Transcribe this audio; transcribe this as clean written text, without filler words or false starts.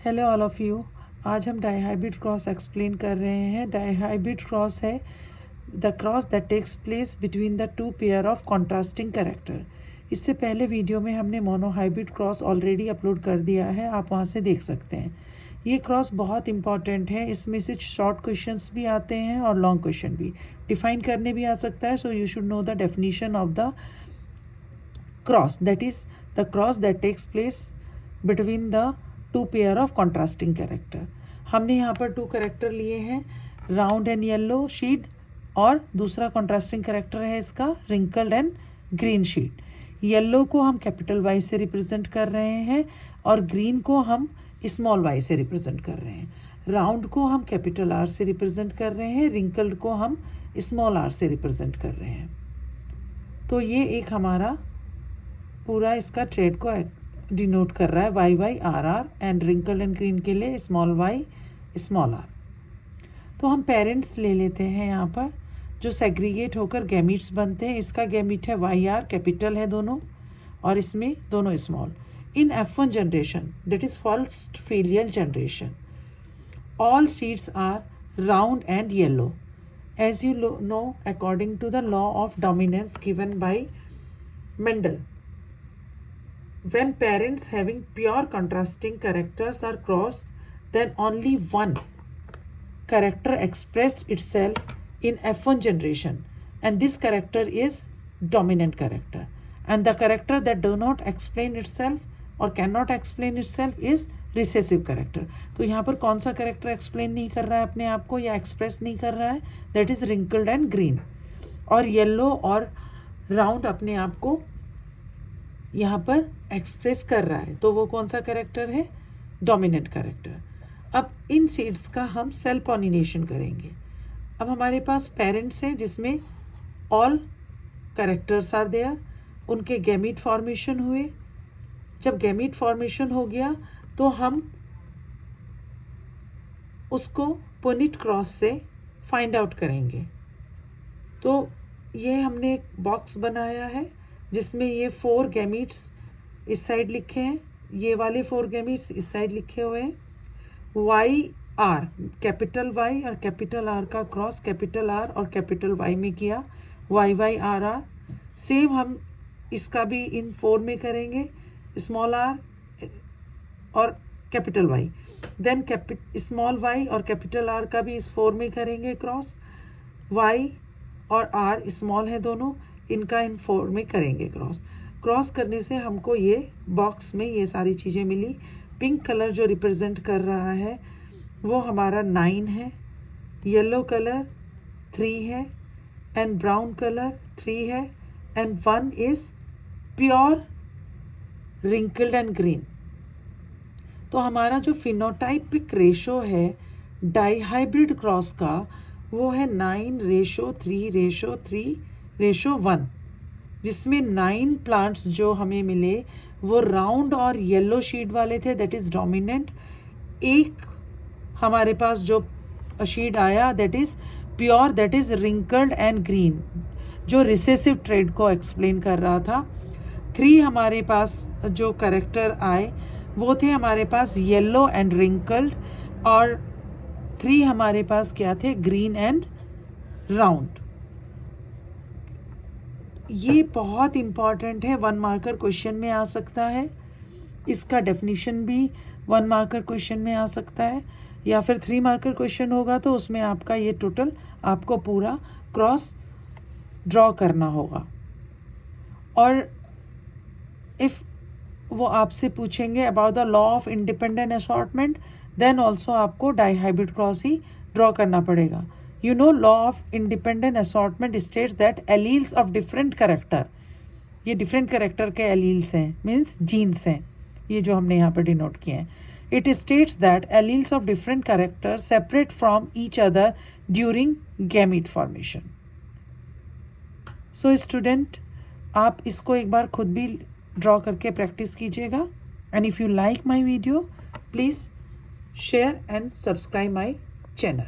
Hello all of you. आज हम dihybrid cross explain कर रहे हैं। डाइहाइब्रिड क्रॉस है the cross that takes place between the two pair of contrasting character. इससे पहले वीडियो में हमने मोनोहाइब्रिड क्रॉस ऑलरेडी अपलोड कर दिया है, आप वहाँ से देख सकते हैं। ये क्रॉस बहुत इंपॉर्टेंट है, इसमें से शॉर्ट क्वेश्चंस भी आते हैं और लॉन्ग क्वेश्चन भी डिफाइन करने भी आ सकता है। So you should know the definition of the cross, that is the cross that takes place between the two pair of contrasting character. हमने यहाँ पर टू कैरेक्टर लिए हैं, राउंड एंड येलो शीड, और दूसरा कॉन्ट्रास्टिंग कैरेक्टर है इसका रिंकल्ड एंड ग्रीन शीड। येलो को हम कैपिटल वाई से रिप्रेजेंट कर रहे हैं और ग्रीन को हम स्मॉल वाई से रिप्रेजेंट कर रहे हैं। राउंड को हम कैपिटल आर से रिप्रेजेंट कर रहे हैं, रिंकल्ड को हम स्मॉल आर से रिप्रेजेंट कर रहे हैं। तो ये एक हमारा पूरा इसका ट्रेड को डिनोट कर रहा है, Y Y R R, and wrinkle and green के लिए स्मॉल वाई स्मॉल आर। तो हम पेरेंट्स ले लेते हैं यहाँ पर, जो सेग्रीगेट होकर गैमीट्स बनते हैं। इसका गैमीट है वाई आर, कैपिटल है दोनों, और इसमें दोनों small. In F1 generation, that is first filial generation, all seeds are round and yellow, as you know according to the law of dominance given by Mendel. When parents having pure contrasting characters are crossed, then only one character expressed itself in F1 generation, and this character is dominant character, and the character that do not explain itself or cannot explain itself is recessive character. तो यहाँ पर कौन सा character explain नहीं कर रहा है अपने आप को या एक्सप्रेस नहीं कर रहा है, that is wrinkled and green, और येलो और राउंड अपने आप को यहाँ पर एक्सप्रेस कर रहा है। तो वो कौन सा कैरेक्टर है, डोमिनेंट कैरेक्टर। अब इन सीड्स का हम सेल पॉलिनेशन करेंगे। अब हमारे पास पेरेंट्स हैं जिसमें ऑल कैरेक्टर्स आर देयर, उनके गैमीट फॉर्मेशन हुए। जब गैमीट फॉर्मेशन हो गया तो हम उसको पुनिट क्रॉस से फाइंड आउट करेंगे। तो ये हमने एक बॉक्स बनाया है जिसमें ये 4 गैमीट्स इस साइड लिखे हैं, ये वाले 4 गैमीट्स इस साइड लिखे हुए हैं। वाई आर, कैपिटल वाई और कैपिटल आर का क्रॉस कैपिटल आर और कैपिटल वाई में किया, Y Y R R. Same हम इसका भी इन 4 में करेंगे, स्मॉल आर और capital Y. Then small Y और कैपिटल आर का भी इस 4 में करेंगे क्रॉस, वाई और आर स्मॉल है दोनों, इनका इन 4 में करेंगे क्रॉस। क्रॉस करने से हमको ये बॉक्स में ये सारी चीज़ें मिली। पिंक कलर जो रिप्रेजेंट कर रहा है वो हमारा 9 है, येलो कलर 3 है, एंड ब्राउन कलर 3 है, and 1 is pure wrinkled and green. तो हमारा जो फिनोटाइपिक रेशो है डाइहाइब्रिड क्रॉस का वो है 9:3:3:1, जिसमें 9 प्लांट्स जो हमें मिले वो राउंड और येलो शीड वाले थे, दैट इज़ डोमिनेंट। एक हमारे पास जो शीड आया that is pure, that is wrinkled and green, जो रिसेसिव ट्रेड को एक्सप्लेन कर रहा था। 3 हमारे पास जो कैरेक्टर आए वो थे हमारे पास येलो एंड रिंकल्ड, और 3 हमारे पास क्या थे, ग्रीन एंड राउंड। ये बहुत इम्पॉर्टेंट है, 1 मार्कर क्वेश्चन में आ सकता है। इसका डेफिनीशन भी 1 मार्कर क्वेश्चन में आ सकता है, या फिर 3 मार्कर क्वेश्चन होगा तो उसमें आपका ये टोटल आपको पूरा क्रॉस ड्रॉ करना होगा। और इफ़ वो आपसे पूछेंगे about the law of independent assortment, then also आपको डाइहाइब्रिड क्रॉस ही ड्रॉ करना पड़ेगा। You know, law of independent assortment states that alleles of different character, ये different character के alleles हैं, means genes हैं, ये जो हमने यहाँ पर डिनोट किए हैं। It states that alleles of different character separate from each other during gamete formation. So student, आप इसको एक बार खुद भी ड्रॉ करके प्रैक्टिस कीजिएगा। And if you like my video, please share and subscribe my channel.